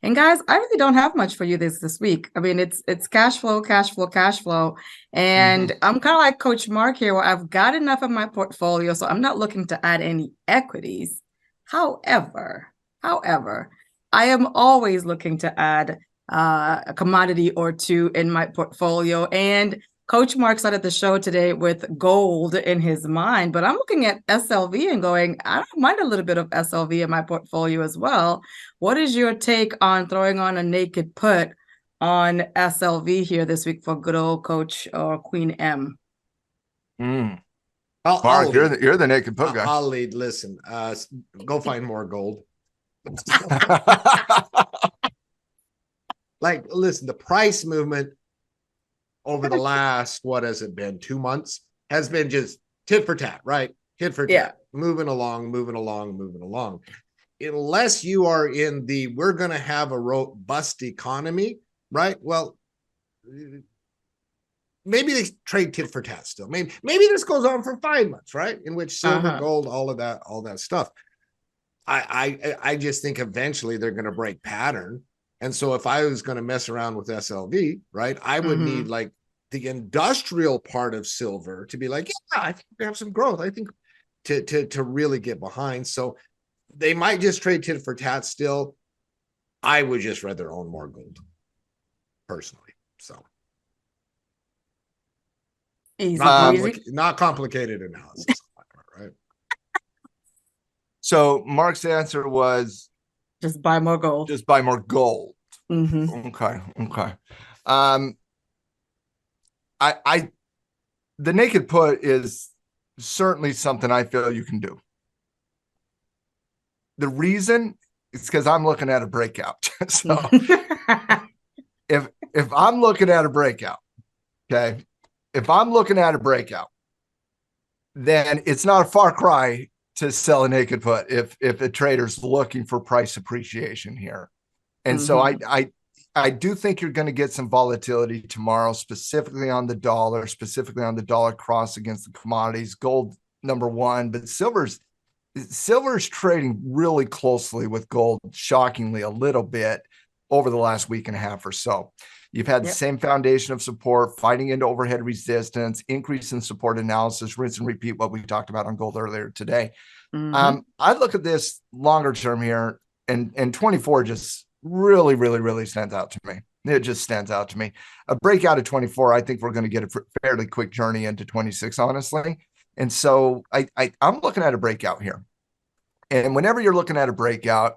And guys, I really don't have much for you this week. I mean, it's cash flow, cash flow, cash flow. And I'm kind of like Coach Mark here, where I've got enough of my portfolio, so I'm not looking to add any equities. However, I am always looking to add a commodity or two in my portfolio. And Coach Mark started the show today with gold in his mind, but I'm looking at SLV and going, I don't mind a little bit of SLV in my portfolio as well. What is your take on throwing on a naked put on SLV here this week for good old Coach or Queen M? Mark, you're the naked put guy. I'll lead. Listen, go find more gold. Like, listen, the price movement over the last, what has it been, 2 months, has been just tit for tat, right? Tit for tat, moving along. Unless you are in the, we're going to have a robust economy, right? Well, maybe they trade tit for tat still. Maybe this goes on for 5 months, right? In which silver, gold, all that stuff. I just think eventually they're going to break pattern. And so if I was going to mess around with SLV, right, I would need like the industrial part of silver to be like, yeah, I think we have some growth. I think to really get behind. So they might just trade tit for tat still. I would just rather own more gold personally. So not complicated analysis, right? So Mark's answer was just buy more gold. Just buy more gold. Okay. The naked put is certainly something I feel you can do. The reason is because I'm looking at a breakout. So if I'm looking at a breakout, okay, if I'm looking at a breakout, then it's not a far cry to sell a naked put if a trader's looking for price appreciation here. And so I do think you're going to get some volatility tomorrow, specifically on the dollar cross against the commodities. Gold, number one, but silver's trading really closely with gold, shockingly a little bit over the last week and a half or so. You've had the same foundation of support, fighting into overhead resistance, increase in support analysis, rinse and repeat what we talked about on gold earlier today. I look at this longer term here, and 24 just really stands out to me. It just stands out to me. A breakout of 24, I think we're going to get a fairly quick journey into 26, honestly. And so I'm looking at a breakout here. And whenever you're looking at a breakout,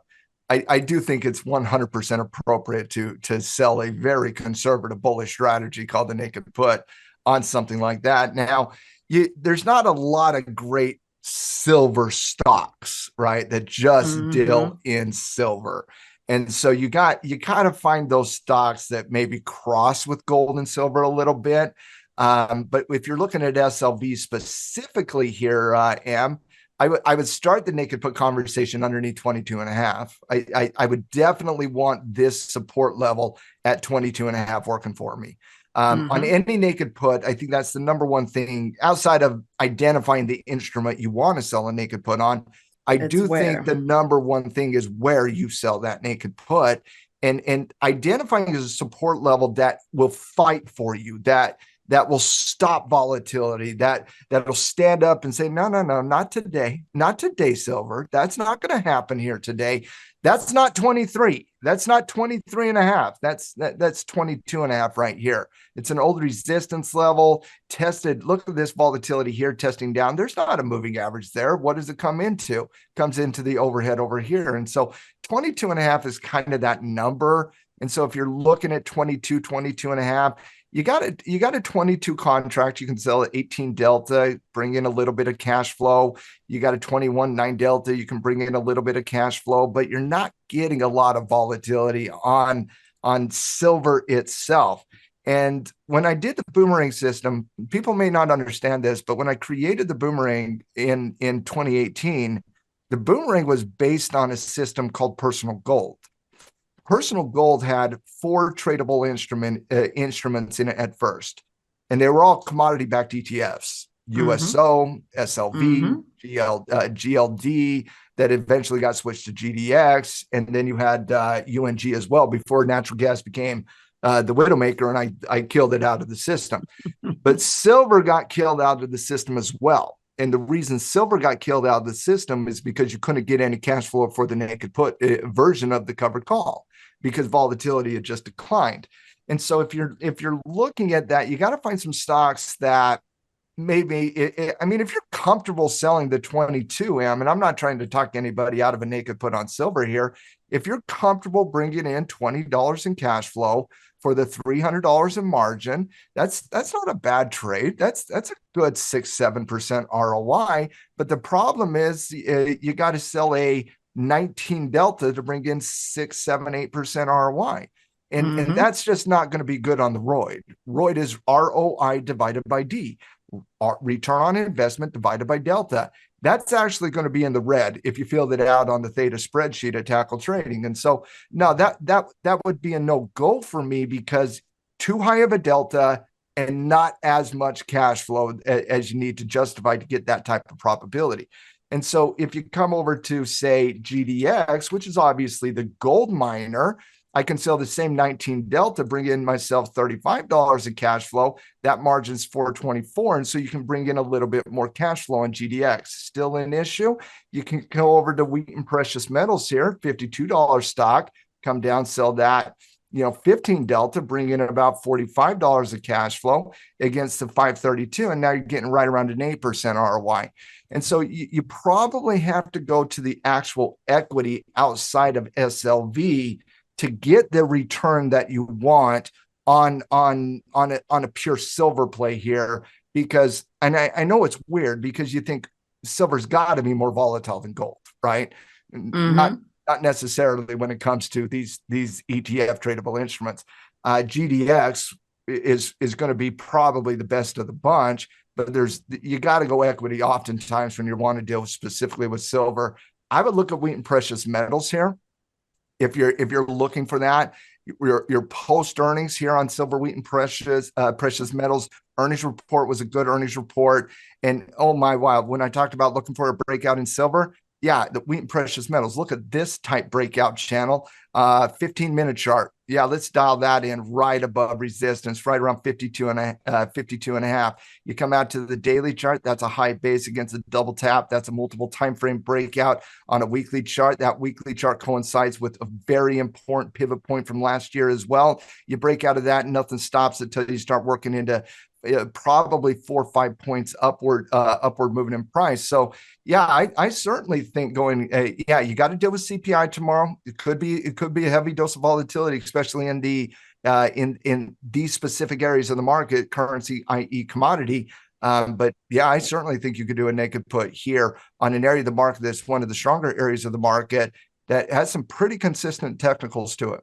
I do think it's 100% appropriate to sell a very conservative bullish strategy called the naked put on something like that. Now, there's not a lot of great silver stocks, right, that just deal in silver. And so you kind of find those stocks that maybe cross with gold and silver a little bit. But if you're looking at SLV specifically here, I would start the naked put conversation underneath 22.5. I would definitely want this support level at 22.5 working for me. On any naked put, I think that's the number one thing outside of identifying the instrument you want to sell a naked put on. I do think the number one thing is where you sell that naked put and identifying a support level that will fight for you, that will stop volatility, that'll stand up and say, no, not today, silver. That's not going to happen here today. That's not 23. That's not 23.5. That's 22.5 right here. It's an old resistance level tested. Look at this volatility here testing down. There's not a moving average there. What does it come into? It comes into the overhead over here. And so 22.5 is kind of that number. And so if you're looking at 22.5, you got a 22 contract. You can sell at 18 delta, bring in a little bit of cash flow. You got a 21.9 delta. You can bring in a little bit of cash flow, but you're not getting a lot of volatility on silver itself. And when I did the boomerang system, people may not understand this, but when I created the boomerang in 2018, the boomerang was based on a system called personal gold. Personal gold had 4 tradable instruments in it at first, and they were all commodity-backed ETFs. USO, SLV, Mhm. GLD, that eventually got switched to GDX. And then you had UNG as well before natural gas became the widowmaker, and I killed it out of the system. But silver got killed out of the system as well. And the reason silver got killed out of the system is because you couldn't get any cash flow for the naked put version of the covered call because volatility had just declined. And so if you're looking at that, you got to find some stocks that maybe I mean, if you're comfortable selling the 22M, and I'm not trying to talk anybody out of a naked put on silver here, if you're comfortable bringing in $20 in cash flow for the $300 in margin, that's not a bad trade. That's a good 6-7% ROI. But the problem is you got to sell a 19 delta to bring in 6, 7, 8% ROI. And that's just not going to be good on the ROID. ROID is ROI divided by D, return on investment divided by delta. That's actually going to be in the red if you fill that out on the theta spreadsheet at Tackle Trading. And so no, that would be a no-go for me because too high of a delta and not as much cash flow as you need to justify to get that type of probability. And so if you come over to, say, GDX, which is obviously the gold miner, I can sell the same 19 delta, bring in myself $35 in cash flow. That margin's 424. And so you can bring in a little bit more cash flow on GDX. Still an issue. You can go over to Wheaton Precious Metals here, $52 stock, come down, sell that, 15 delta, bring in about $45 of cash flow against the 532. And now you're getting right around an 8% ROI. And so you probably have to go to the actual equity outside of SLV to get the return that you want on a pure silver play here, because, and I know it's weird because you think silver's got to be more volatile than gold, right? Not necessarily when it comes to these ETF tradable instruments. GDX is going to be probably the best of the bunch, but you got to go equity oftentimes when you want to deal specifically with silver. I would look at Wheaton Precious Metals here. If you're looking for that, your post earnings here on silver, Wheaton Precious Metals earnings report was a good earnings report. And oh my wow, when I talked about looking for a breakout in silver, yeah, the Wheaton Precious Metals. Look at this type breakout channel, 15-minute chart. Yeah, let's dial that in right above resistance, right around 52 and a half. You come out to the daily chart, that's a high base against a double tap. That's a multiple time frame breakout on a weekly chart. That weekly chart coincides with a very important pivot point from last year as well. You break out of that, and nothing stops until you start working into probably 4 or 5 points upward movement in price. So yeah, I certainly think going, you got to deal with CPI tomorrow. It could be a heavy dose of volatility, especially in the in these specific areas of the market, currency, i.e. commodity. But yeah, I certainly think you could do a naked put here on an area of the market that's one of the stronger areas of the market that has some pretty consistent technicals to it.